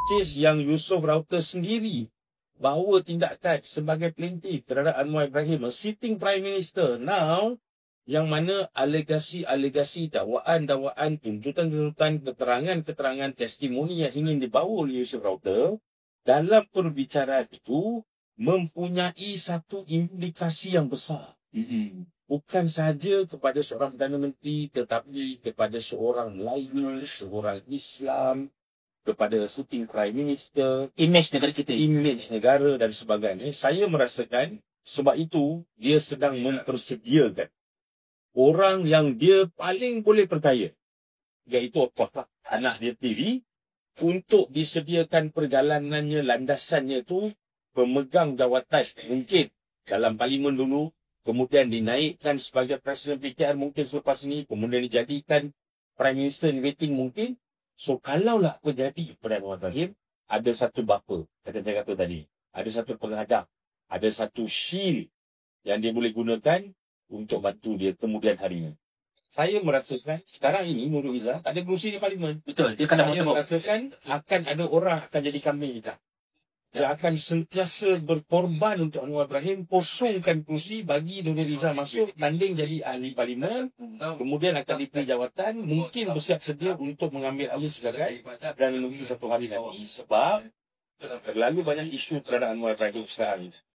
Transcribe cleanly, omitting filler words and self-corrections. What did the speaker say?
kes yang Yusof Router sendiri bahawa tindakan sebagai plaintiff terhadap Anwar Ibrahim, a sitting Prime Minister now, yang mana alegasi-alegasi, dakwaan-dakwaan, tuntutan-tuntutan, keterangan-keterangan, testimoni yang ingin dibawa oleh Yusof Router dalam perbicaraan itu mempunyai satu implikasi yang besar. Bukan sahaja kepada seorang Perdana Menteri, tetapi kepada seorang Melayu, seorang Islam, kepada sitting Prime Minister, Image negara kita. image negara dan sebagainya. Saya merasakan sebab itu dia sedang mempersediakan orang yang dia paling boleh percaya, iaitu anak dia TV, untuk disediakan perjalanannya, landasannya itu pemegang jawatan mungkin dalam parlimen dulu, kemudian dinaikkan sebagai Presiden PKR mungkin selepas ini, kemudian dijadikan Prime Minister in waiting mungkin. So, kalaulah apa jadi kepada Anwar Ibrahim, ada satu bapa, kata saya kata tadi, ada satu penghadap, ada satu shield yang dia boleh gunakan untuk bantu dia kemudian harinya. Saya merasakan sekarang ini Nurul Izzah tak ada kerusi di parlimen. Betul, dia kena Saya merasakan akan ada orang akan jadi kambing kita. Dia akan sentiasa berkorban untuk Anwar Ibrahim, kosongkan kursi, bagi Nurul Izzah masuk, tanding jadi ahli parlimen, kemudian akan diberi jawatan, mungkin bersiap sedia untuk mengambil alih sebagai dan menunggu satu hari nanti, sebab terlalu banyak isu terhadap Anwar Ibrahim sekarang.